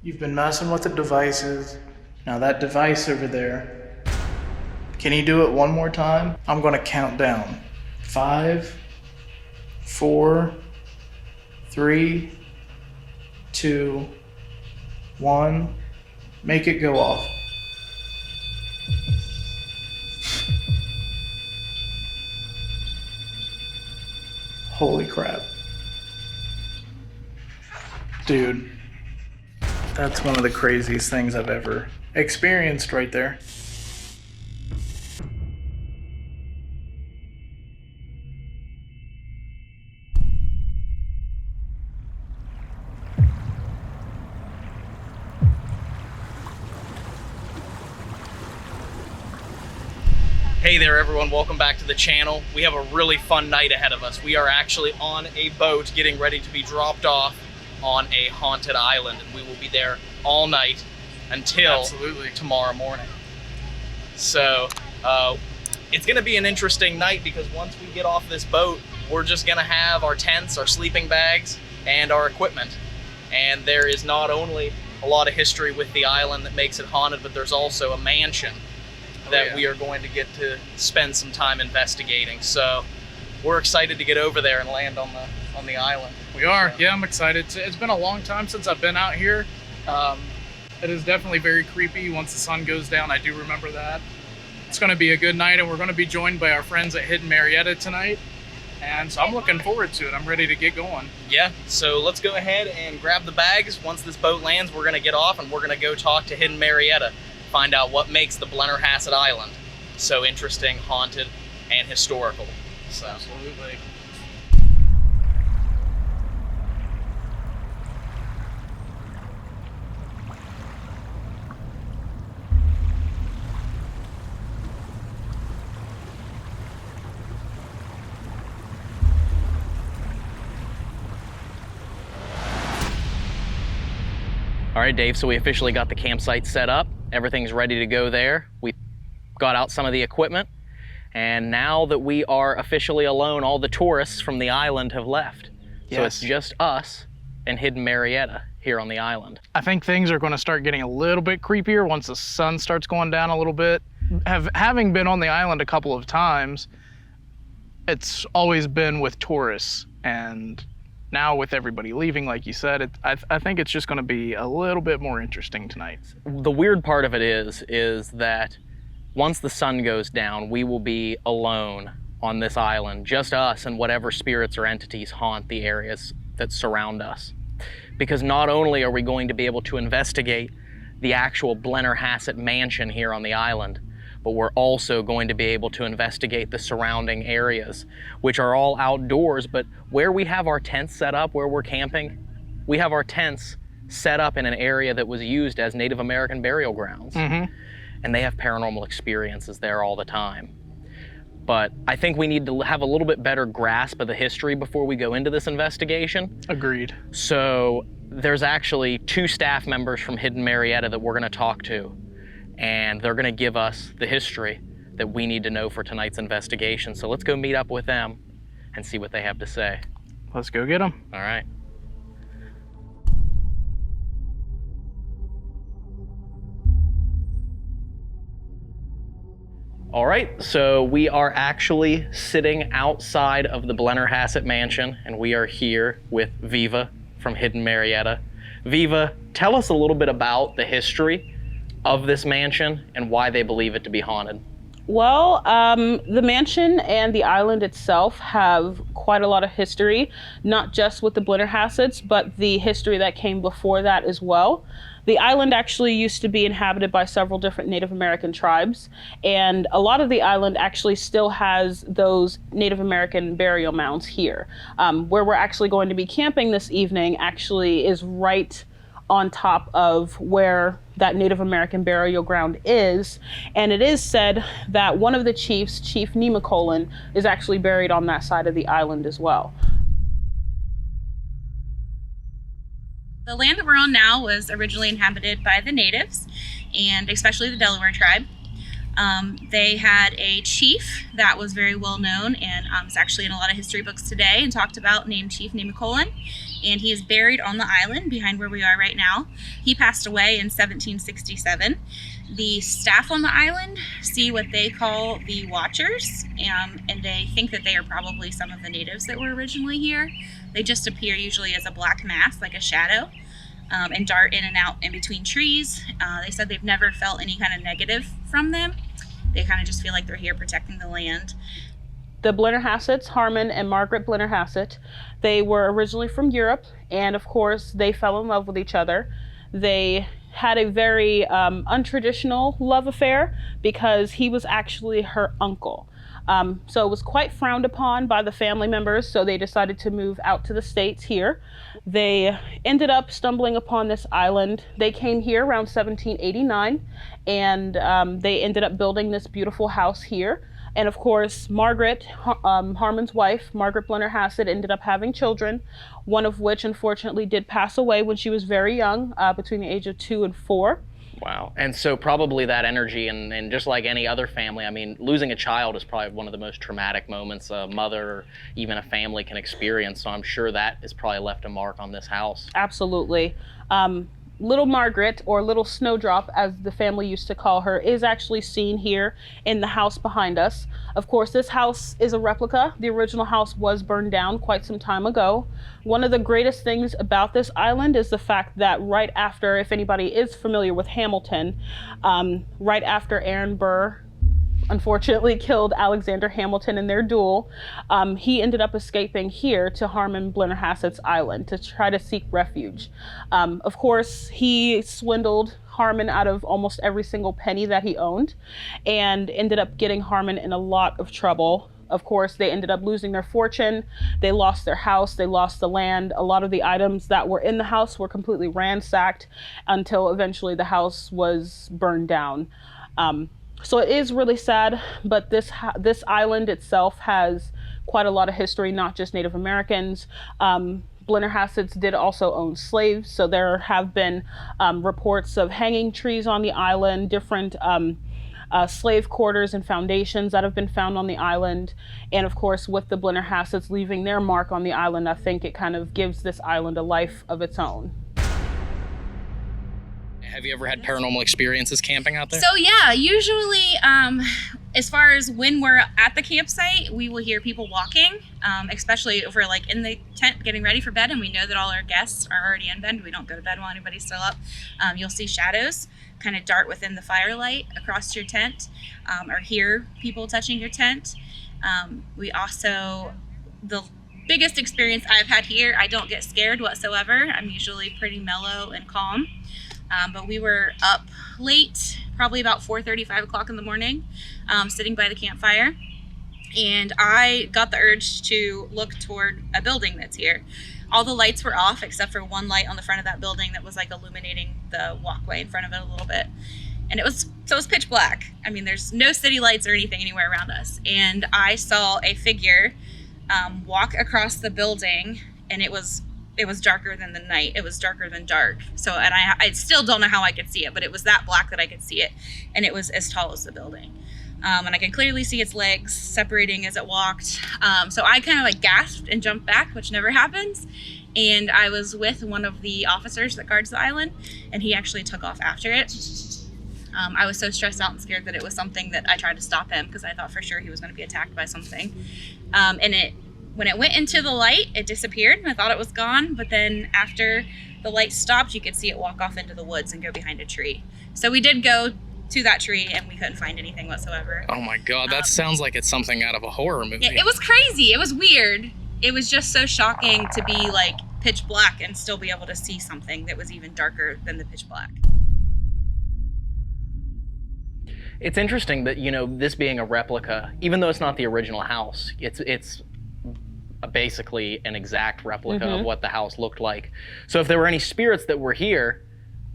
You've been messing with the devices. Now that device over there, can you do it one more time? I'm gonna count down. 5, 4, 3, 2, 1. Make it go off. Holy crap. Dude, that's one of the craziest things I've ever experienced right there. Hey there everyone, welcome back to the channel. We have a really fun night ahead of us. We are actually on a boat getting ready to be dropped off on a haunted island, and we will be there all night until tomorrow morning. So it's gonna be an interesting night because once we get off this boat, we're just gonna have our tents, our sleeping bags, and our equipment. And there is not only a lot of history with the island that makes it haunted, but there's also a mansion that we are going to get to spend some time investigating. So we're excited to get over there and land on the island. We are, yeah, I'm excited. It's been a long time since I've been out here. It is definitely very creepy once the sun goes down. I do remember that. It's gonna be a good night, and we're gonna be joined by our friends at Hidden Marietta tonight. And so I'm looking forward to it. I'm ready to get going. Yeah, so let's go ahead and grab the bags. Once this boat lands, we're gonna get off and we're gonna go talk to Hidden Marietta. Find out what makes the Blennerhassett Island so interesting, haunted, and historical. So. Absolutely. All right, Dave, so we officially got the campsite set up. Everything's ready to go there. We got out some of the equipment, and now that we are officially alone, all the tourists from the island have left. Yes. So it's just us and Hidden Marietta here on the island. I think things are going to start getting a little bit creepier once the sun starts going down a little bit. Having been on the island a couple of times, it's always been with tourists, and now with everybody leaving, like you said, I think it's just going to be a little bit more interesting tonight. The weird part of it is that once the sun goes down, we will be alone on this island, just us and whatever spirits or entities haunt the areas that surround us. Because not only are we going to be able to investigate the actual Blennerhassett mansion here on the island, but we're also going to be able to investigate the surrounding areas, which are all outdoors, but where we have our tents set up, where we're camping, we have our tents set up in an area that was used as Native American burial grounds. Mm-hmm. And they have paranormal experiences there all the time. But I think we need to have a little bit better grasp of the history before we go into this investigation. Agreed. So there's actually 2 staff members from Hidden Marietta that we're gonna talk to, and they're gonna give us the history that we need to know for tonight's investigation. So let's go meet up with them and see what they have to say. Let's go get them. All right. All right, so we are actually sitting outside of the Blennerhassett mansion, and we are here with Viva from Hidden Marietta. Viva, tell us a little bit about the history of this mansion and why they believe it to be haunted. Well, the mansion and the island itself have quite a lot of history, not just with the Blennerhassetts, but the history that came before that as well. The island actually used to be inhabited by several different Native American tribes, and a lot of the island actually still has those Native American burial mounds here. Where we're actually going to be camping this evening actually is right on top of where that Native American burial ground is, and it is said that one of the chiefs, Chief Nemacolin, is actually buried on that side of the island as well. The land that we're on now was originally inhabited by the natives, and especially the Delaware tribe. They had a chief that was very well known and is actually in a lot of history books today and talked about, named Chief Nemacolin. And he is buried on the island behind where we are right now. He passed away in 1767. The staff on the island see what they call the Watchers, and they think that they are probably some of the natives that were originally here. They just appear usually as a black mass, like a shadow, and dart in and out in between trees. They said they've never felt any kind of negative from them. They kind of just feel like they're here protecting the land. The Blennerhassets, Harmon and Margaret Blennerhassett, they were originally from Europe, and of course they fell in love with each other. They had a very untraditional love affair because he was actually her uncle. So it was quite frowned upon by the family members, so they decided to move out to the States here. They ended up stumbling upon this island. They came here around 1789, and they ended up building this beautiful house here. And of course, Margaret, Harmon's wife, Margaret Blennerhassett, ended up having children, one of which unfortunately did pass away when she was very young, between the age of 2 and 4. Wow. And so probably that energy, and just like any other family, I mean, losing a child is probably one of the most traumatic moments a mother or even a family can experience. So I'm sure that has probably left a mark on this house. Absolutely. Little Margaret, or Little Snowdrop as the family used to call her, is actually seen here in the house behind us. Of course, this house is a replica. The original house was burned down quite some time ago. One of the greatest things about this island is the fact that right after, if anybody is familiar with Hamilton, right after Aaron Burr unfortunately killed Alexander Hamilton in their duel, he ended up escaping here to Harmon Blennerhassett's Island to try to seek refuge. Of course, he swindled Harmon out of almost every single penny that he owned and ended up getting Harmon in a lot of trouble. Of course, they ended up losing their fortune. They lost their house. They lost the land. A lot of the items that were in the house were completely ransacked until eventually the house was burned down. So it is really sad, but this island itself has quite a lot of history, not just Native Americans. Blennerhassets did also own slaves, so there have been reports of hanging trees on the island, different slave quarters and foundations that have been found on the island. And of course, with the Blennerhassets leaving their mark on the island, I think it kind of gives this island a life of its own. Have you ever had paranormal experiences camping out there? So yeah, usually as far as when we're at the campsite, we will hear people walking, especially if we're like in the tent getting ready for bed and we know that all our guests are already in bed. We don't go to bed while anybody's still up. You'll see shadows kind of dart within the firelight across your tent, or hear people touching your tent. We also, the biggest experience I've had here, I don't get scared whatsoever. I'm usually pretty mellow and calm. But we were up late, probably about 4:30, 5 o'clock in the morning, sitting by the campfire. And I got the urge to look toward a building that's here. All the lights were off except for one light on the front of that building that was like illuminating the walkway in front of it a little bit. And it was pitch black. I mean, there's no city lights or anything anywhere around us. And I saw a figure walk across the building, and it was darker than the night. It was darker than dark. So, and I still don't know how I could see it, but it was that black that I could see it. And it was as tall as the building. And I could clearly see its legs separating as it walked. So I kind of like gasped and jumped back, which never happens. And I was with one of the officers that guards the island, and he actually took off after it. I was so stressed out and scared that it was something that I tried to stop him because I thought for sure he was going to be attacked by something. When it went into the light, it disappeared, and I thought it was gone. But then after the light stopped, you could see it walk off into the woods and go behind a tree. So we did go to that tree, and we couldn't find anything whatsoever. Oh my God, that sounds like it's something out of a horror movie. Yeah, it was crazy. It was weird. It was just so shocking to be like pitch black and still be able to see something that was even darker than the pitch black. It's interesting that, this being a replica, even though it's not the original house, it's basically an exact replica of what the house looked like. So if there were any spirits that were here,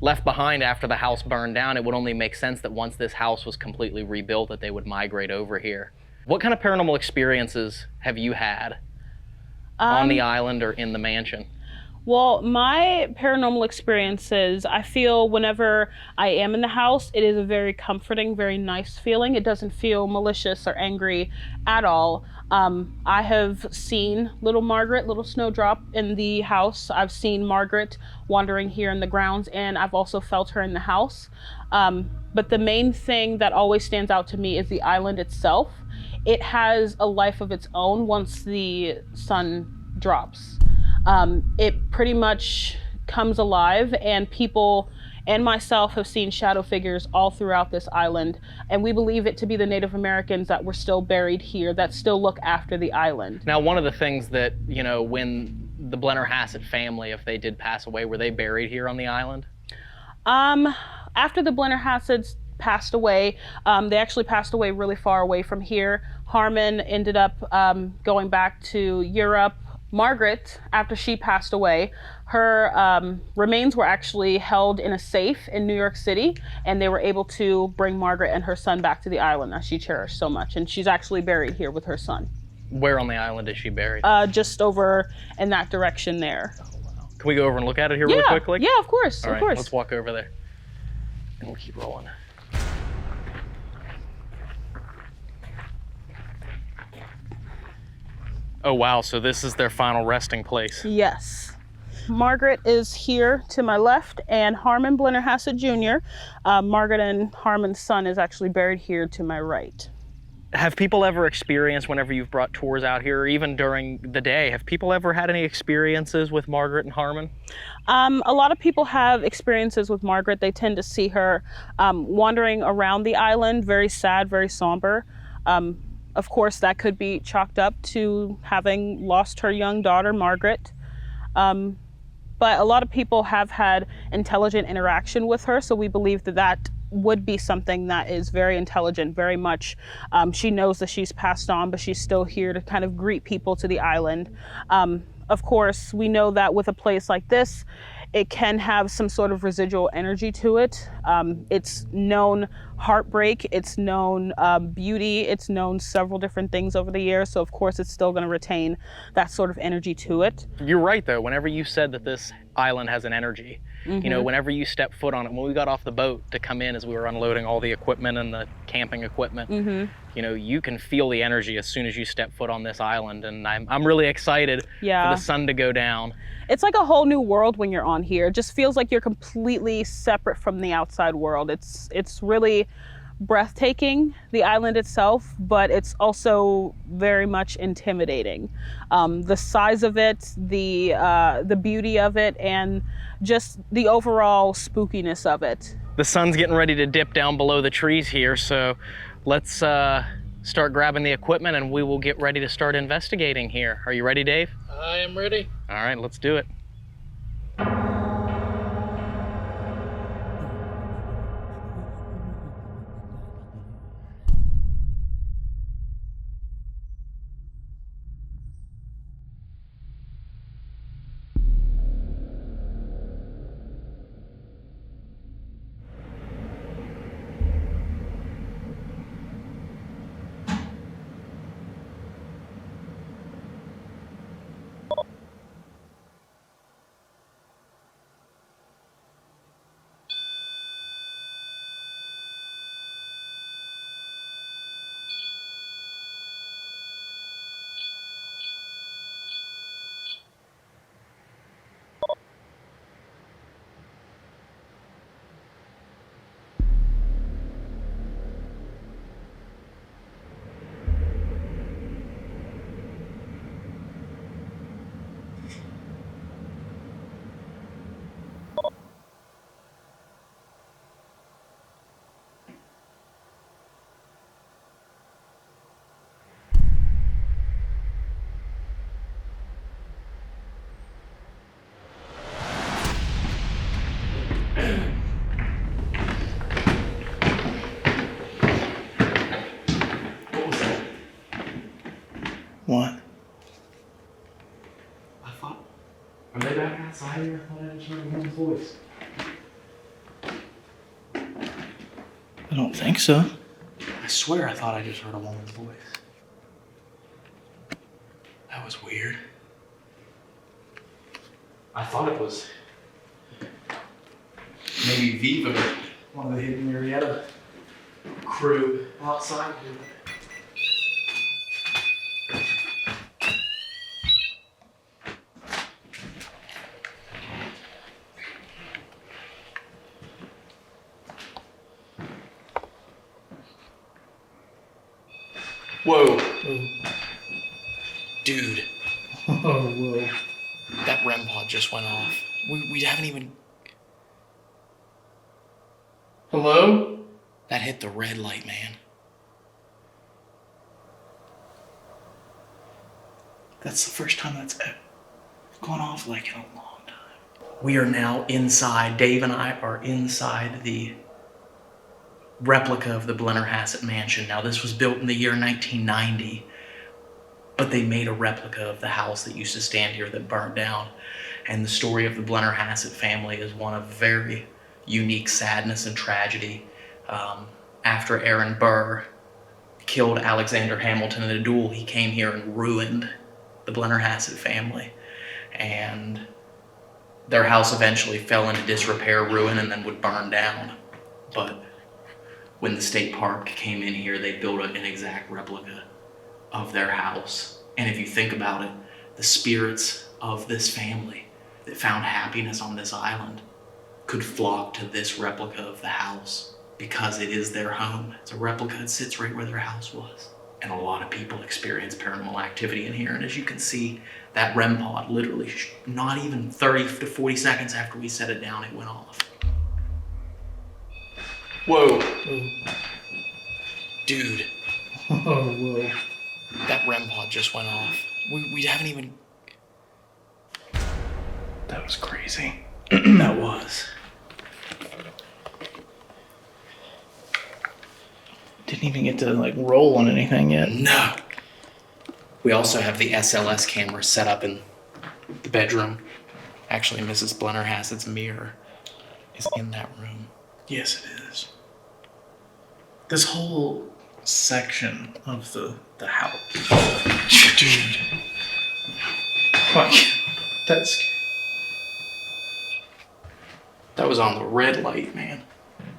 left behind after the house burned down, it would only make sense that once this house was completely rebuilt, that they would migrate over here. What kind of paranormal experiences have you had on the island or in the mansion? Well, my paranormal experiences, I feel whenever I am in the house, it is a very comforting, very nice feeling. It doesn't feel malicious or angry at all. I have seen little Margaret, little Snowdrop in the house. I've seen Margaret wandering here in the grounds, and I've also felt her in the house. But the main thing that always stands out to me is the island itself. It has a life of its own once the sun drops. It pretty much comes alive, and people and myself have seen shadow figures all throughout this island, and we believe it to be the Native Americans that were still buried here that still look after the island. Now, one of the things that, you know, when the Blennerhassett family, if they did pass away, were they buried here on the island? After the Blennerhassetts passed away, they actually passed away really far away from here. Harmon ended up going back to Europe. Margaret, after she passed away, her remains were actually held in a safe in New York City, and they were able to bring Margaret and her son back to the island that she cherished so much. And she's actually buried here with her son. Where on the island is she buried? Just over in that direction there. Oh, wow. Can we go over and look at it here really quickly? Yeah, of course, All of right, course. let's walk over there, and we'll keep rolling. Oh wow, so this is their final resting place. Yes. Margaret is here to my left, and Harmon Blennerhassett Jr., Margaret and Harmon's son, is actually buried here to my right. Have people ever experienced, whenever you've brought tours out here, or even during the day, have people ever had any experiences with Margaret and Harmon? A lot of people have experiences with Margaret. They tend to see her wandering around the island, very sad, very somber. Of course, that could be chalked up to having lost her young daughter, Margaret. But a lot of people have had intelligent interaction with her, so we believe that that would be something that is very intelligent, very much. She knows that she's passed on, but she's still here to kind of greet people to the island. Of course, we know that with a place like this, it can have some sort of residual energy to it. It's known heartbreak, it's known beauty, it's known several different things over the years, so of course it's still going to retain that sort of energy to it. You're right though, whenever you said that this island has an energy, you know, whenever you step foot on it, when we got off the boat to come in as we were unloading all the equipment and the camping equipment, you know, you can feel the energy as soon as you step foot on this island, and I'm really excited for the sun to go down. It's like a whole new world when you're on here. It just feels like you're completely separate from the outside world. It's really breathtaking, the island itself, but it's also very much intimidating. The size of it, the beauty of it, and just the overall spookiness of it. The sun's getting ready to dip down below the trees here, so let's start grabbing the equipment and we will get ready to start investigating here. Are you ready, Dave? I am ready. All right, let's do it. What? I thought, are they back outside here? I thought I just heard a woman's voice. I don't think so. I swear I thought I just heard a woman's voice. That was weird. I thought it was maybe Viva, one of the Hidden Marietta crew outside here. Whoa. Oh. Dude, Oh, whoa. that REM pod just went off. We haven't even... Hello? That hit the red light, man. That's the first time that's gone off like in a long time. We are now inside. Dave and I are inside the replica of the Blennerhassett mansion. Now, this was built in the year 1990, but they made a replica of the house that used to stand here that burnt down. And the story of the Blennerhassett family is one of very unique sadness and tragedy. After Aaron Burr killed Alexander Hamilton in a duel, he came here and ruined the Blennerhassett family. And their house eventually fell into disrepair, ruin, and then would burn down. But when the state park came in here, they built an exact replica of their house. And if you think about it, the spirits of this family that found happiness on this island could flock to this replica of the house because it is their home. It's a replica. It sits right where their house was. And a lot of people experience paranormal activity in here. And as you can see, that REM pod literally not even 30 to 40 seconds after we set it down, it went off. Whoa. Oh. Dude, Oh, whoa. that REM pod just went off. We haven't even... That was crazy. That was. Didn't even get to like roll on anything yet. No. We also have the SLS camera set up in the bedroom. Actually, Mrs. Blennerhassett's mirror is in that room. Yes, it is. This whole section of the house. Dude. Like, that's... That was on the red light, man.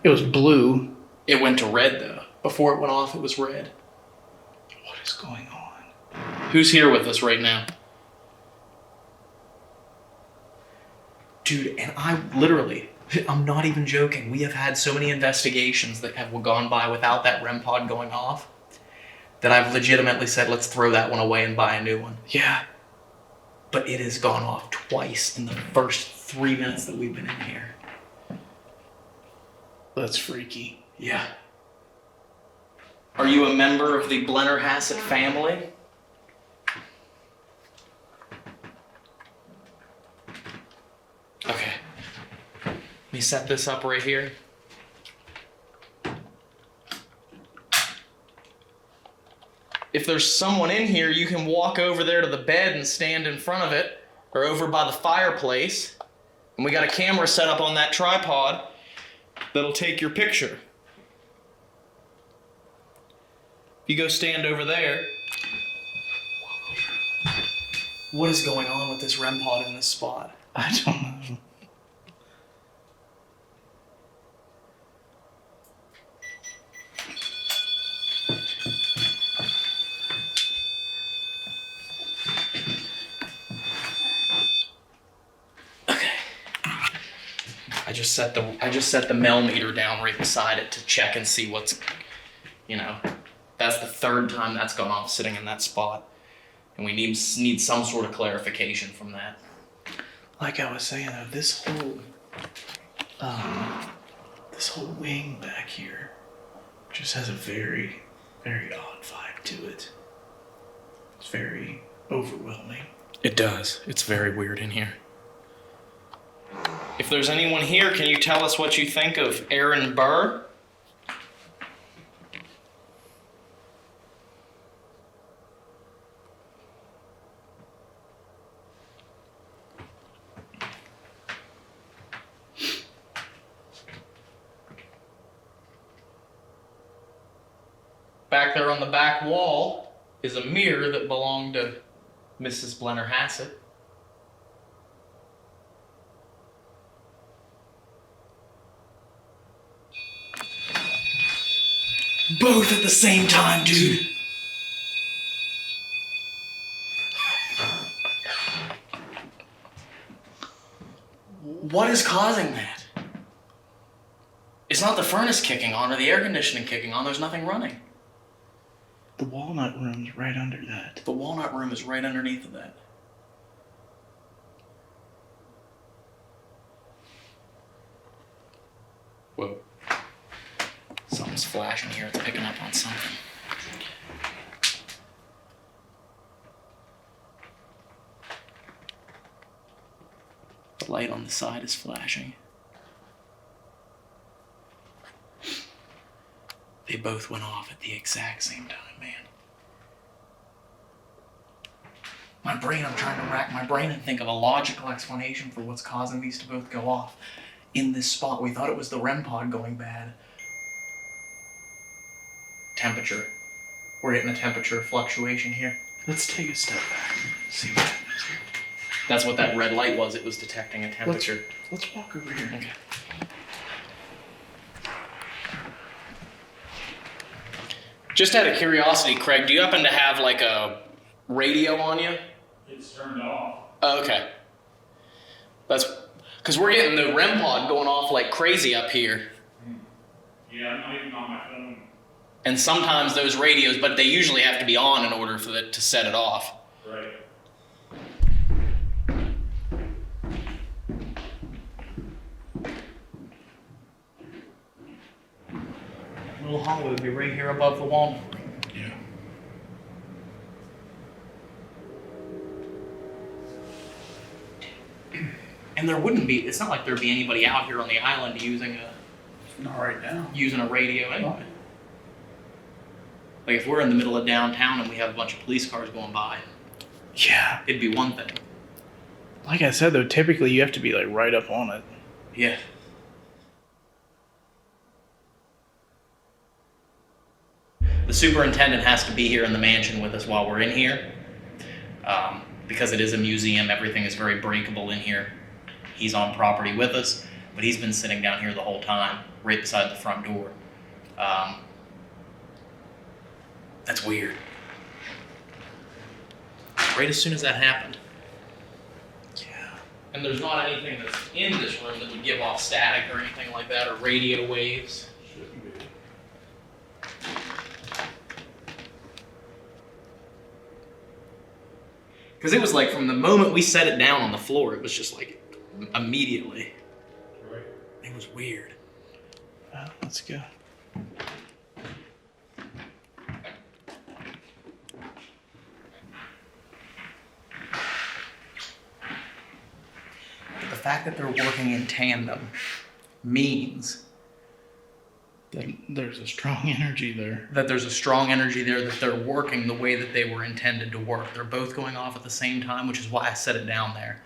It was blue. It went to red, though. Before it went off, it was red. What is going on? Who's here with us right now? Dude, and I literally, I'm not even joking. We have had so many investigations that have gone by without that REM pod going off that I've legitimately said, let's throw that one away and buy a new one. Yeah. But it has gone off twice in the first 3 minutes that we've been in here. That's freaky. Yeah. Are you a member of the Blennerhassett family? Okay. Let me set this up right here. If there's someone in here, you can walk over there to the bed and stand in front of it, or over by the fireplace. And we got a camera set up on that tripod that'll take your picture. If you go stand over there. What is going on with this REM pod in this spot? I don't know. I just set the Mel meter down right beside it to check and see what's, that's the third time that's gone off sitting in that spot. And we need some sort of clarification from that. Like I was saying, though, this whole wing back here just has a very, very odd vibe to it. It's very overwhelming. It does. It's very weird in here. If there's anyone here, can you tell us what you think of Aaron Burr? Back there on the back wall is a mirror that belonged to Mrs. Blennerhassett. Both at the same time, dude. What is causing that? It's not the furnace kicking on or the air conditioning kicking on. There's nothing running. The walnut room's right under that. The walnut room is right underneath of that. Whoa. Something's flashing here. It's picking up on something. The light on the side is flashing. They both went off at the exact same time, man. My brain, I'm trying to rack my brain and think of a logical explanation for what's causing these to both go off in this spot. We thought it was the REM pod going bad. Temperature. We're getting a temperature fluctuation here. Let's take a step back. See what happens here. That's what that red light was. It was detecting a temperature. Let's walk over here. Okay. Just out of curiosity, Craig, do you happen to have like a radio on you? It's turned off. Oh, okay. That's because we're getting the REM pod going off like crazy up here. Yeah, I'm not even on my phone. And sometimes those radios, but they usually have to be on in order for it to set it off. Right. Little hollow would be right here above the wall. Yeah. And there wouldn't be, it's not like there'd be anybody out here on the island using Not right now. a radio anyway. Like if we're in the middle of downtown and we have a bunch of police cars going by, Yeah. it'd be one thing. Like I said, though, typically you have to be like right up on it. Yeah. The superintendent has to be here in the mansion with us while we're in here. Because it is a museum, everything is very breakable in here. He's on property with us, but he's been sitting down here the whole time, right beside the front door. That's weird. Right as soon as that happened. Yeah. And there's not anything that's in this room that would give off static or anything like that, or radio waves. Shouldn't be. Because it was like from the moment we set it down on the floor, it was just like immediately. Right. It was weird. Well, let's go. The fact that they're working in tandem means There's a strong energy there. that there's a strong energy there, that they're working the way that they were intended to work. They're both going off at the same time, which is why I set it down there.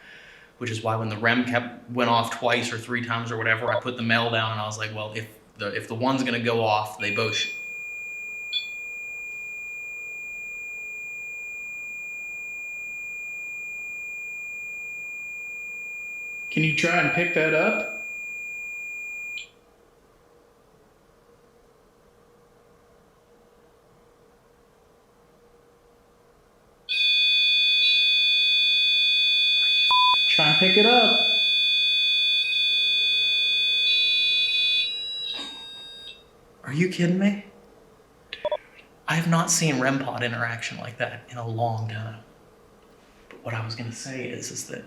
Which is why when the REM went off twice or three times or whatever, I put the mail down and I was like, well, if the one's gonna go off, they both should. Can you try and pick that up? Try and pick it up. Are you kidding me? I have not seen REM pod interaction like that in a long time. But what I was gonna say is that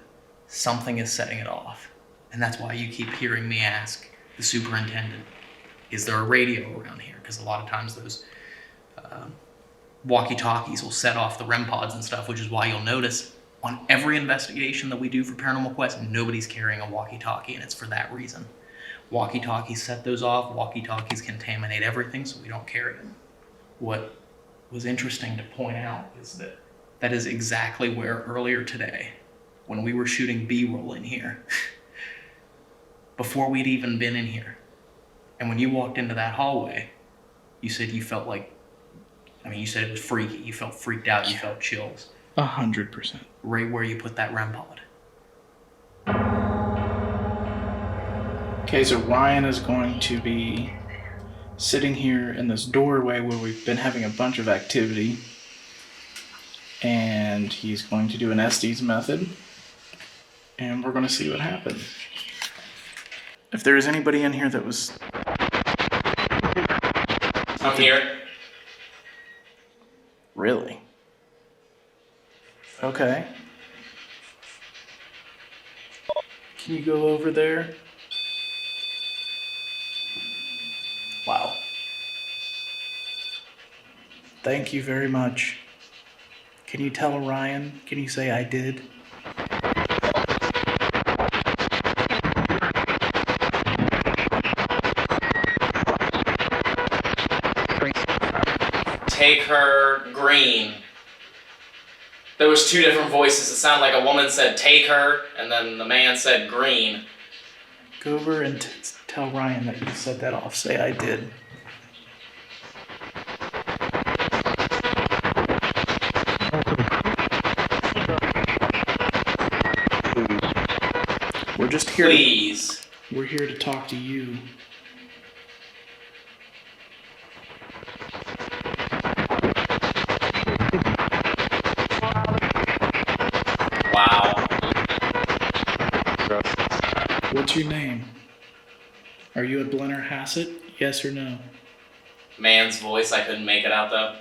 something is setting it off. And that's why you keep hearing me ask the superintendent, is there a radio around here? Because a lot of times those walkie-talkies will set off the REM pods and stuff, which is why you'll notice on every investigation that we do for Paranormal Quest, nobody's carrying a walkie-talkie, and it's for that reason. Walkie-talkies set those off, walkie-talkies contaminate everything, so we don't carry them. What was interesting to point out is that that is exactly where earlier today, when we were shooting B-roll in here, before we'd even been in here, and when you walked into that hallway, you said you felt like, you said it was freaky, you felt freaked out, you felt chills. 100%. Right where you put that REM pod. Okay, so Ryan is going to be sitting here in this doorway where we've been having a bunch of activity. And he's going to do an Estes method. And we're going to see what happens. If there is anybody in here that was... I'm here. Really? Okay. Can you go over there? Wow. Thank you very much. Can you tell Ryan? Can you say I did? Take her green. There was two different voices. It sounded like a woman said take her, and then the man said green. Go over and tell Ryan that you set that off. Say I did. We're just here. Please. We're here to talk to you. Wow. What's your name? Are you a Blennerhassett? Yes or no? Man's voice, I couldn't make it out though.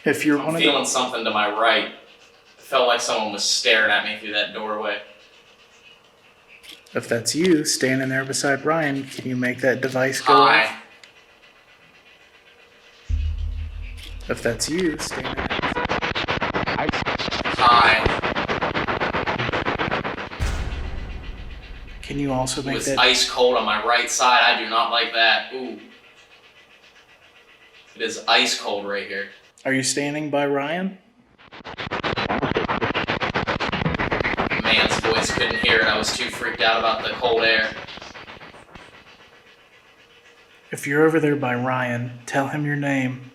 If you're I'm one of feeling something to my right. It felt like someone was staring at me through that doorway. if that's you standing there beside Ryan, can you make that device go Hi. off? If that's you standing there. Hi. Can you also It make was that? ice cold on my right side. I do not like that. Ooh. It is ice cold right here. Are you standing by Ryan? Man's voice couldn't hear it. I was too freaked out about the cold air. If you're over there by Ryan, tell him your name.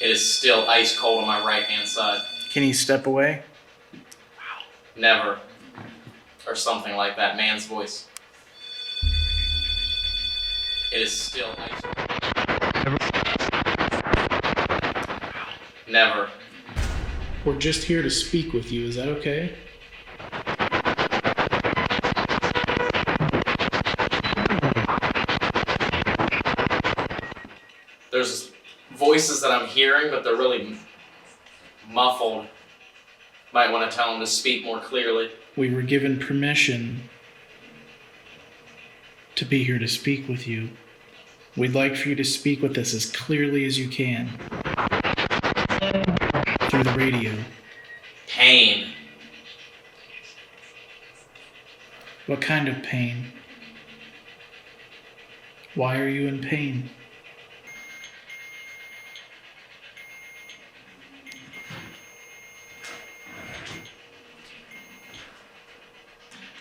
It is still ice cold on my right hand side. Can you step away? Never. Or something like that. Man's voice. It is still ice cold. Never. We're just here to speak with you. Is that okay? There's voices that I'm hearing, but they're really muffled. Might want to tell them to speak more clearly. We were given permission to be here to speak with you. We'd like for you to speak with us as clearly as you can through the radio. Pain. What kind of pain? Why are you in pain?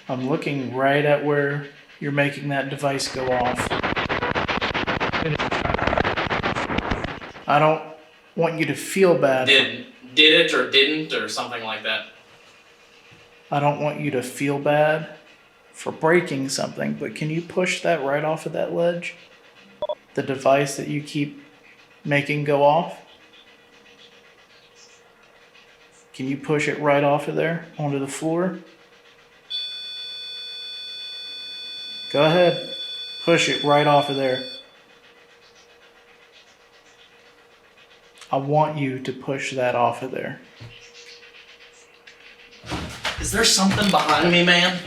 I'm looking right at where you're making that device go off. I don't want you to feel bad. Did it or didn't or something like that. I don't want you to feel bad for breaking something, but can you push that right off of that ledge? The device that you keep making go off? Can you push it right off of there onto the floor? Go ahead. Push it right off of there. I want you to push that off of there. Is there something behind me, man?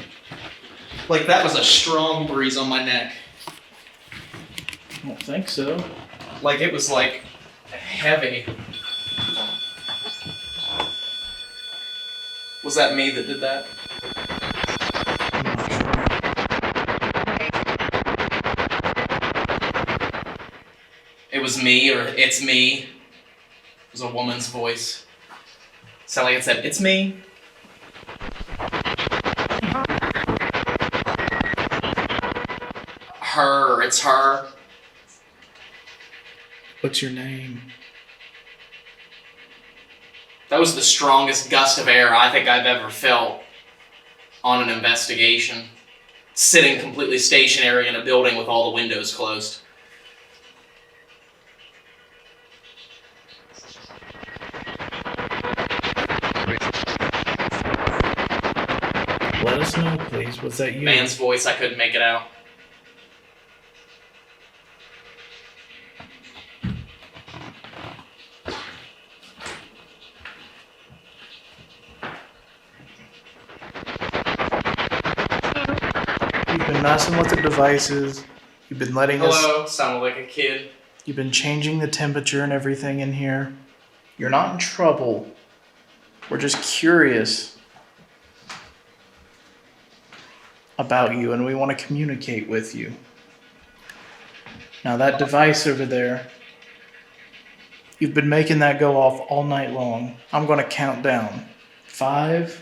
Like that was a strong breeze on my neck. I don't think so. Like it was like heavy. Was that me that did that? It was me, or it's me. It was a woman's voice. Sounded like it said, it's me. Her, or it's her. What's your name? That was the strongest gust of air I think I've ever felt on an investigation. Sitting completely stationary in a building with all the windows closed. Let us know, please. Was that you? Man's voice, I couldn't make it out. You've been messing with the devices. You've been letting us... Hello, sounded like a kid. You've been changing the temperature and everything in here. You're not in trouble. We're just curious about you, and we want to communicate with you. Now that device over there, you've been making that go off all night long. I'm going to count down. 5,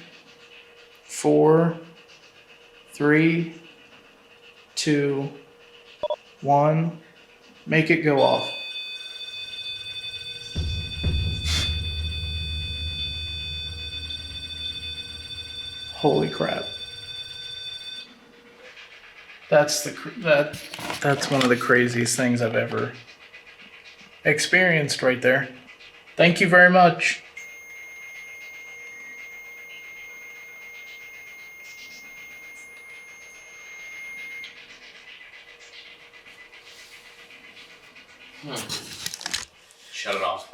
4, 3, 2, 1. Make it go off. Holy crap. That's one of the craziest things I've ever experienced right there. Thank you very much. Shut it off.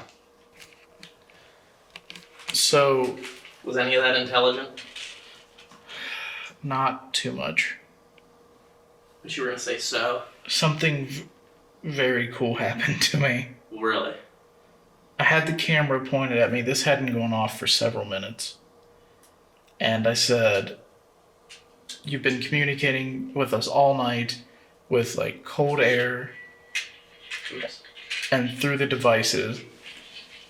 So, Was any of that intelligent? not too much. But you were gonna say so? Something very cool happened to me. Really? I had the camera pointed at me. This hadn't gone off for several minutes. And I said, you've been communicating with us all night with like cold air Oops. and through the devices.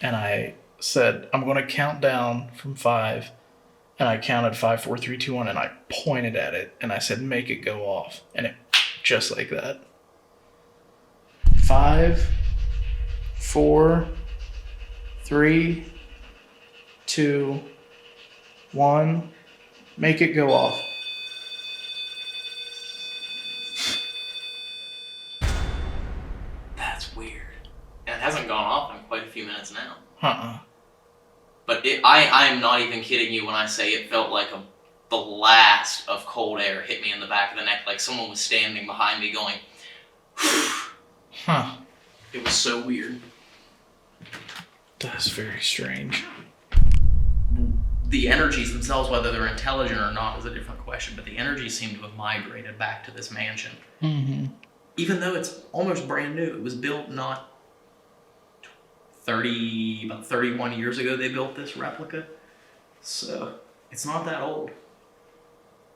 And I said, I'm going to count down from 5. And I counted 5, 4, 3, 2, 1. And I pointed at it. And I said, make it go off. And it just like that. 5, 4, 3, 2, 1. Make it go off. That's weird. And it hasn't gone off in quite a few minutes now. But I am not even kidding you when I say it felt like a blast of cold air hit me in the back of the neck, like someone was standing behind me going, Huh. It was so weird. That's very strange. The energies themselves, whether they're intelligent or not, is a different question, but the energies seem to have migrated back to this mansion. Mm-hmm. Even though it's almost brand new. It was built not about 31 years ago they built this replica. So it's not that old.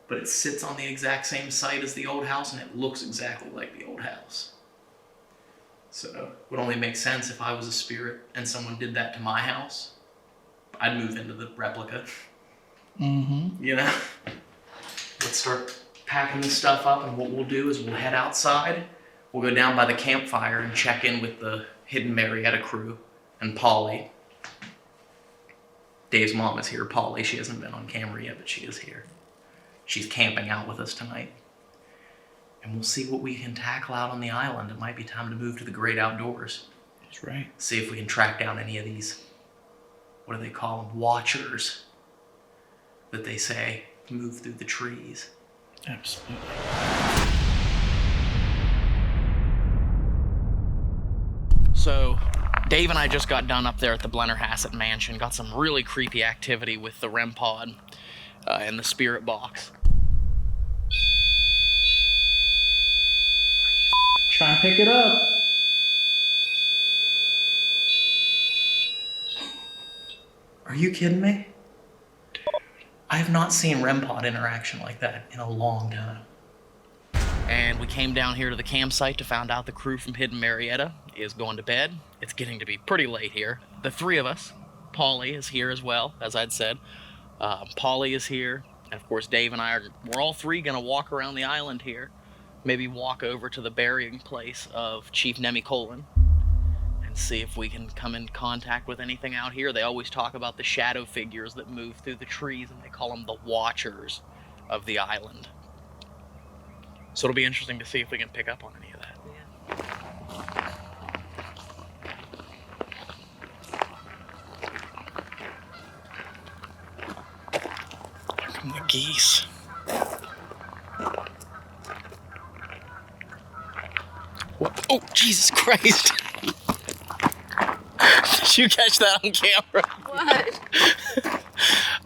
But it sits on the exact same site as the old house and it looks exactly like the old house. So it would only make sense if I was a spirit and someone did that to my house. I'd move into the replica. Mm-hmm. You know? Let's start packing this stuff up, and what we'll do is we'll head outside. We'll go down by the campfire and check in with the Hidden Marietta crew and Polly. Dave's mom is here, Polly. She hasn't been on camera yet, but she is here. She's camping out with us tonight. And we'll see what we can tackle out on the island. It might be time to move to the great outdoors. That's right. See if we can track down any of these, what do they call them, watchers, that they say move through the trees. Absolutely. So, Dave and I just got done up there at the Blennerhassett Mansion. Got some really creepy activity with the REM pod and the spirit box. Try and pick it up. Are you kidding me? I have not seen REM pod interaction like that in a long time. And we came down here to the campsite to find out the crew from Hidden Marietta is going to bed. It's getting to be pretty late here. The three of us, Polly is here as well, as I'd said. Polly is here, and of course Dave and I we're all three gonna walk around the island here. Maybe walk over to the burying place of Chief Nemicolin and and see if we can come in contact with anything out here. They always talk about the shadow figures that move through the trees, and they call them the Watchers of the island. So it'll be interesting to see if we can pick up on any of that. Here come the geese. What? Oh, Jesus Christ. Did you catch that on camera? What?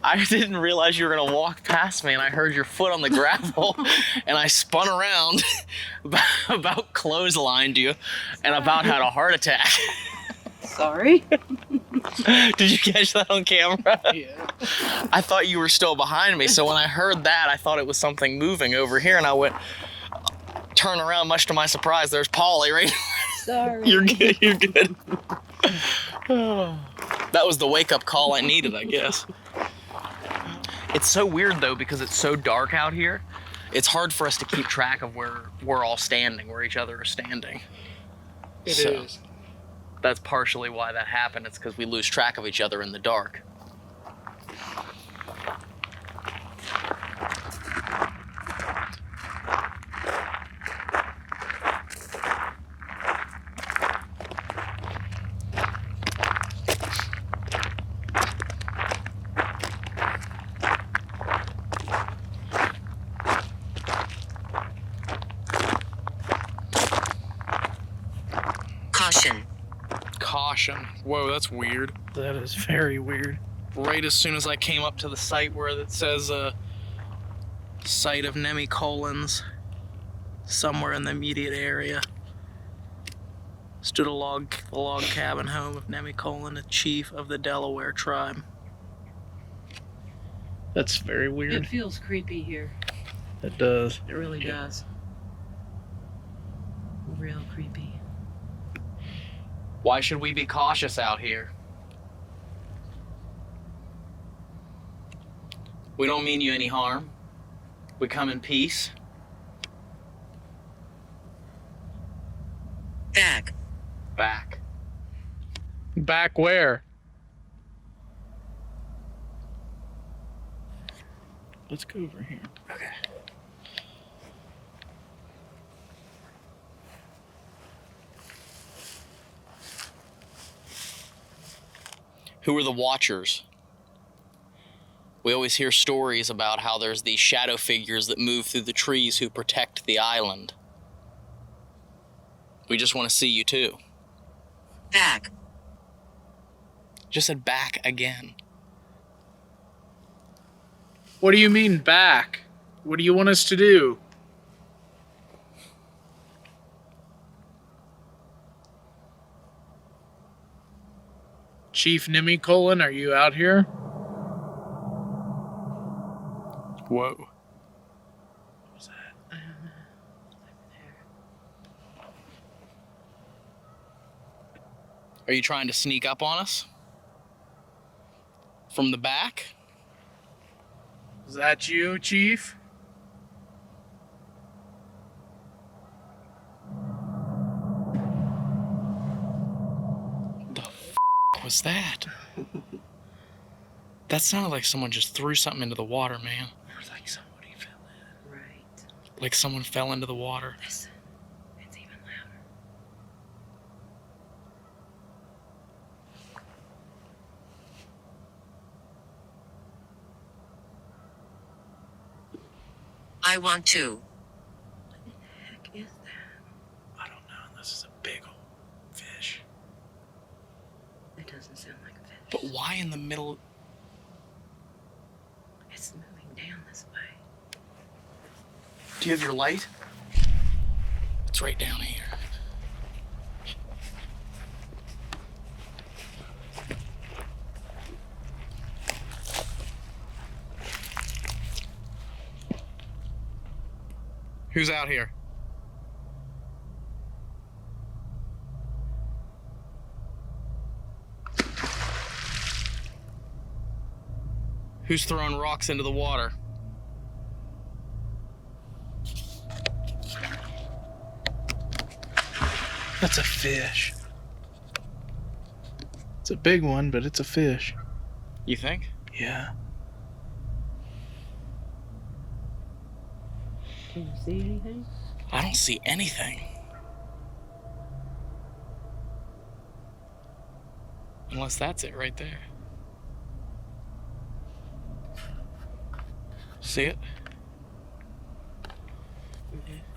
I didn't realize you were gonna walk past me, and I heard your foot on the gravel, and I spun around, about clotheslined you, and about had a heart attack. Sorry. Did you catch that on camera? Yeah. I thought you were still behind me, so when I heard that, I thought it was something moving over here, and I went, turn around, much to my surprise, there's Polly right. Sorry. You're good, you're good. That was the wake-up call I needed, I guess. It's so weird, though, because it's so dark out here. It's hard for us to keep track of where we're all standing, where each other are standing. It So, is. That's partially why that happened. It's because we lose track of each other in the dark. Caution. Caution. Whoa, that's weird. That is very weird. Right as soon as I came up to the site where it says site of Nemicolins, somewhere in the immediate area, stood the log cabin home of Nemicolin, a chief of the Delaware tribe. That's very It weird. feels creepy here. It does. It really does. Real creepy. Why should we be cautious out here? We don't mean you any harm. We come in peace. Back. Back. Back where? Let's go over here. Okay. Who are the Watchers? We always hear stories about how there's these shadow figures that move through the trees who protect the island. We just want to see you too. Back. Just said back again. What do you mean back? What do you want us to do? Chief Nemicolin, are you out here? Whoa. What was that? Are you trying to sneak up on us? From the back? Is that you, Chief? The f was that? That sounded like someone just threw something into the water, man. Or like somebody fell in. Right. Like someone fell into the water. Listen. It's even louder. I want to. What in the heck is that? I don't know. This is a big old fish. It doesn't sound like a fish. But why in the middle? It's moving down this way. Do you have your light? It's right down here. Who's out here? Who's throwing rocks into the water? That's a fish. It's a big one, but it's a fish. You think? Yeah. Can you see anything? I don't see anything. Unless that's it right there. See it?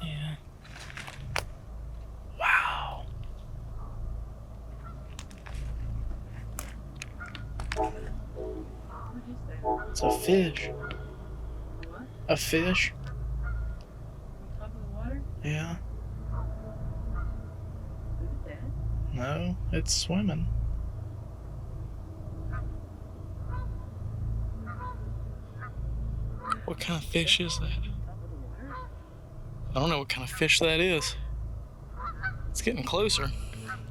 Yeah. Wow. What is that? It's a fish. What? A fish? On top of the water? Yeah. Is it dead? No, it's swimming. What kind of fish is that? On top of the water? I don't know what kind of fish that is. It's getting closer.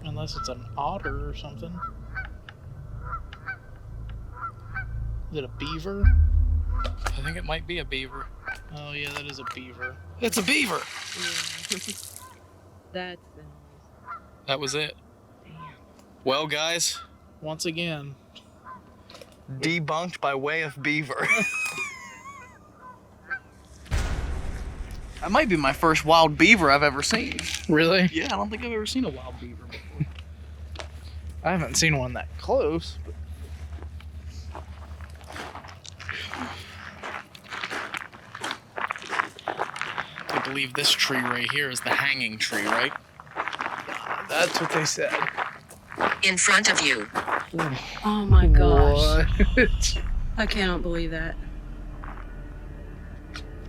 Unless it's an otter or something. Is it a beaver? I think it might be a beaver. Oh yeah, that is a beaver. It's a beaver! Yeah. That's the noise. That was it. Damn. Well, guys, Once again. debunked by way of beaver. That might be my first wild beaver I've ever seen. Really? Yeah, I don't think I've ever seen a wild beaver before. I haven't seen one that close. But... I believe this tree right here is the hanging tree, right? That's what they said. In front of you. Oh my gosh. What? I cannot believe that.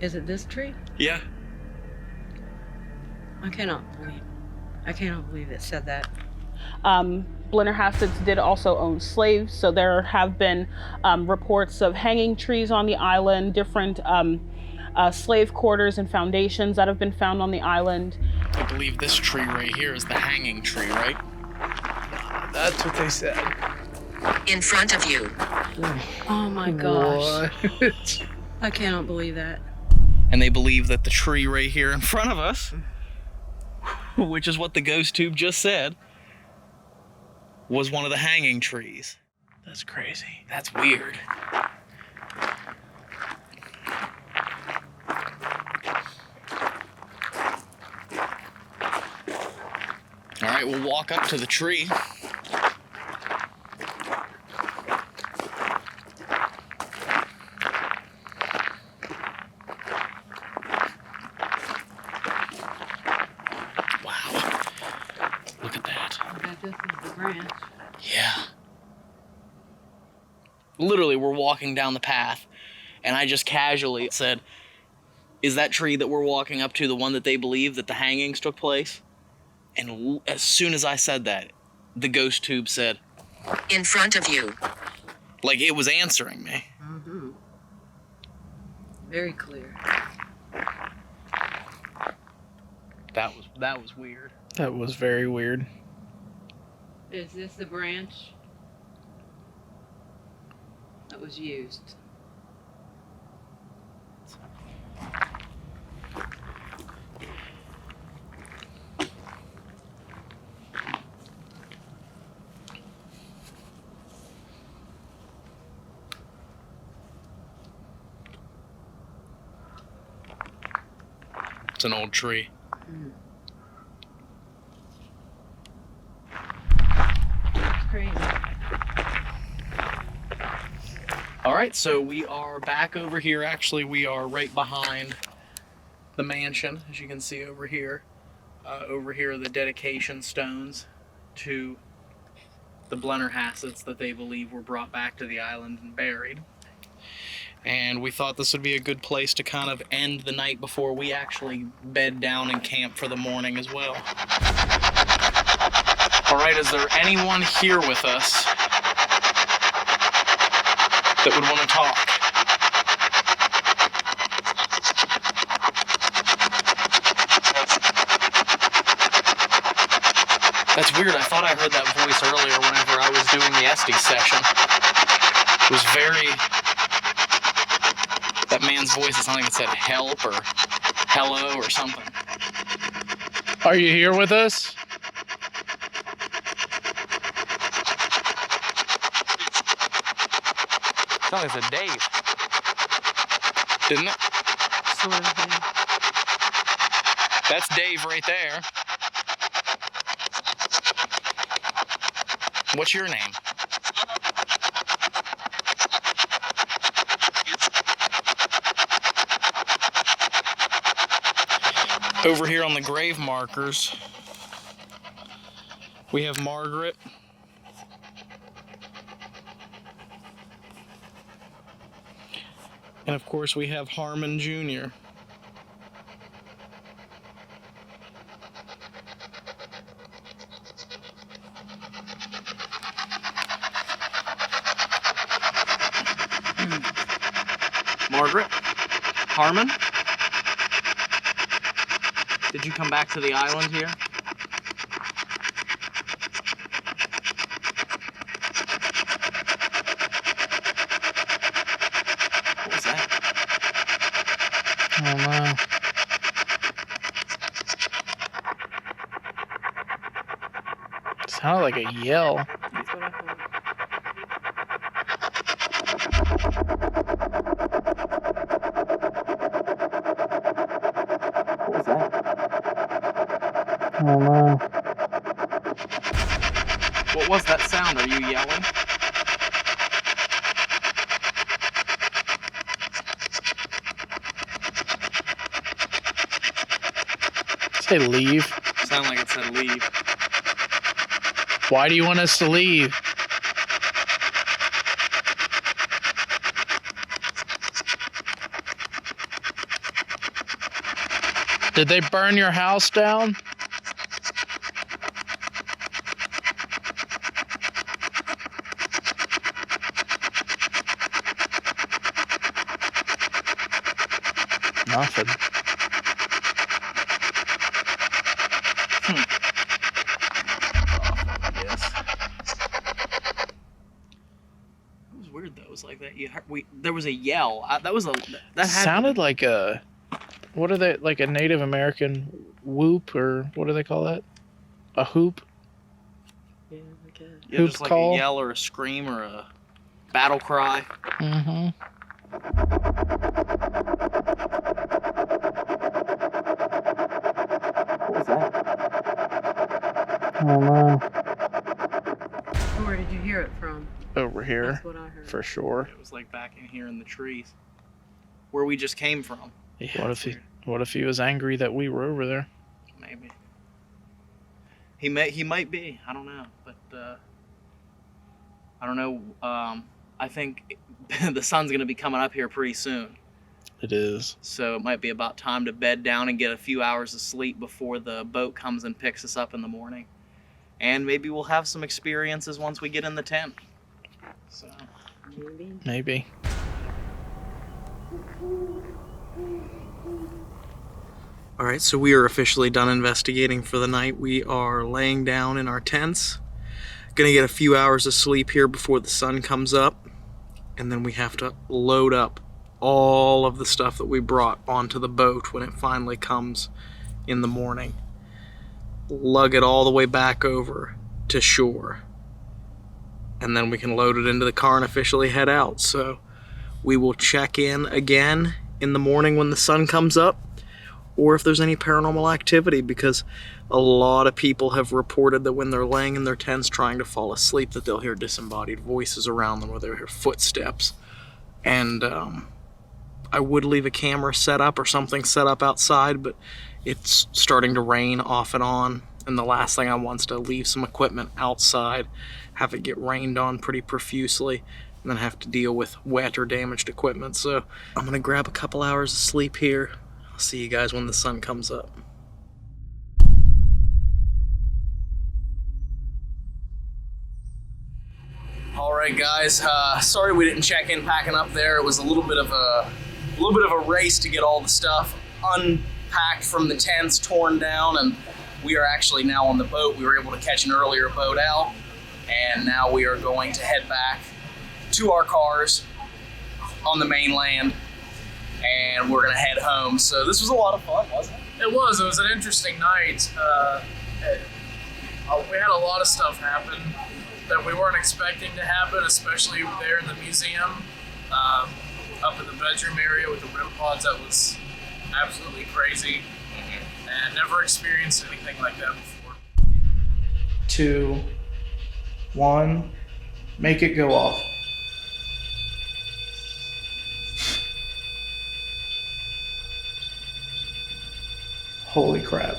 Is it this tree? Yeah. I cannot believe it said that. Blennerhassetts did also own slaves, so there have been reports of hanging trees on the island, different slave quarters and foundations that have been found on the island. I believe this tree right here is the hanging tree, right? That's what they said. In front of you. Oh my gosh. What? I cannot believe that. And they believe that the tree right here in front of us, which is what the ghost tube just said, was one of the hanging trees. That's crazy. That's weird. All right, we'll walk up to the tree. Wow. Look at that. I bet this is the branch. Yeah. Literally, we're walking down the path, and I just casually said, is that tree that we're walking up to the one that they believe that the hangings took place? And as soon as I said that, the ghost tube said, In front of you. like it was answering me. Mm-hmm. Very clear. That was weird. That was very weird. Is this the branch that was used? It's an old tree. It's crazy. All right, so we are back over here. Actually, we are right behind the mansion, as you can see over here. Over here are the dedication stones to the Blennerhassetts that they believe were brought back to the island and buried. And we thought this would be a good place to kind of end the night before we actually bed down and camp for the morning as well. All right, is there anyone here with us that would want to talk? That's weird. I thought I heard that voice earlier whenever I was doing the Estes session. It was very... That man's voice is something that said help or hello or something. Are you here with us? Sounded like it said Dave. Didn't it? Sort of thing. That's Dave right there. What's your name? Over here on the grave markers, we have Margaret. And of course we have Harmon Jr. Margaret? Harmon? Did you come back to the island here? What was that? Oh no. Sounded like a yell. That's what I thought. What was that? Oh no. What was that sound? Are you yelling? Say leave. Sound like it said leave. Why do you want us to leave? Did they burn your house down? Nothing. It was weird though. It was like that. There was a yell. That Sounded like a, what are they, like a Native American whoop, or what do they call that? A hoop? Yeah, I guess. Yeah, hoop just like call. a yell or a scream or a battle cry. Mm-hmm. What was that? Oh no. Where did you hear it from? Over here, That's what I heard. for sure. It was like back in here in the trees, where we just came from. Yeah. What if he was angry that we were over there? Maybe. He might be. I don't know, but I don't know. I think the sun's gonna be coming up here pretty soon, It is. so it might be about time to bed down and get a few hours of sleep before the boat comes and picks us up in the morning. And maybe we'll have some experiences once we get in the tent. So. Maybe. Maybe. All right, so we are officially done investigating for the night. We are laying down in our tents. Gonna get a few hours of sleep here before the sun comes up. And then we have to load up all of the stuff that we brought onto the boat when it finally comes in the morning. Lug it all the way back over to shore. And then we can load it into the car and officially head out. So we will check in again in the morning when the sun comes up, or if there's any paranormal activity, because a lot of people have reported that when they're laying in their tents trying to fall asleep, that they'll hear disembodied voices around them, or they'll hear footsteps. And I would leave a camera set up or something set up outside, but it's starting to rain off and on, and the last thing I want is to leave some equipment outside, have it get rained on pretty profusely, and then have to deal with wet or damaged equipment. So I'm gonna grab a couple hours of sleep here. I'll see you guys when the sun comes up. All right, guys. Sorry we didn't check in packing up there. It was a little bit of a race to get all the stuff unpacked from the tents, torn down, and we are actually now on the boat. We were able to catch an earlier boat out, and now we are going to head back to our cars on the mainland, and we're gonna head home. So this was a lot of fun, wasn't it? It was an interesting night. We had a lot of stuff happen that we weren't expecting to happen, especially there in the museum. up in the bedroom area with the REM pods. That was absolutely crazy, and never experienced anything like that before. 2, 1, make it go off. Holy crap.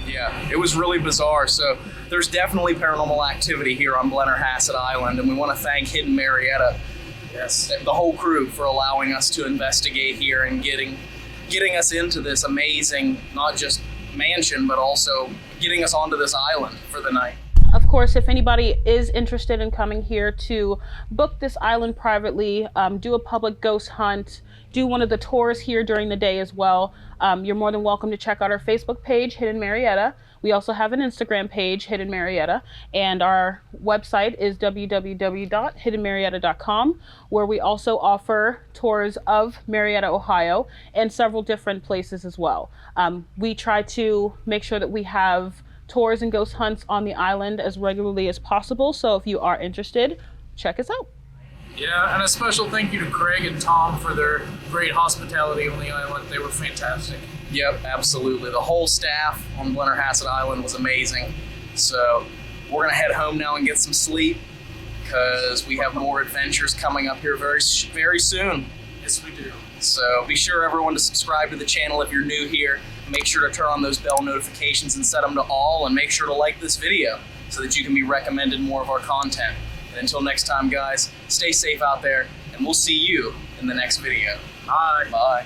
Yeah, it was really bizarre. So there's definitely paranormal activity here on Blennerhassett Island, and we want to thank Hidden Marietta, yes, the whole crew, for allowing us to investigate here and getting us into this amazing, not just mansion, but also getting us onto this island for the night. Of course, if anybody is interested in coming here to book this island privately, do a public ghost hunt, do one of the tours here during the day as well, you're more than welcome to check out our Facebook page, Hidden Marietta. We also have an Instagram page, Hidden Marietta, and our website is www.hiddenmarietta.com, where we also offer tours of Marietta, Ohio, and several different places as well. We try to make sure that we have tours and ghost hunts on the island as regularly as possible, so if you are interested, check us out. Yeah, and a special thank you to Craig and Tom for their great hospitality on the island. They were fantastic. Yep, absolutely. The whole staff on Blennerhassett Island was amazing. So we're gonna head home now and get some sleep, because we have more adventures coming up here very soon. Yes, we do. So be sure, everyone, to subscribe to the channel if you're new here. Make sure to turn on those bell notifications and set them to all, and make sure to like this video so that you can be recommended more of our content. And until next time, guys, stay safe out there, and we'll see you in the next video. Bye. Bye.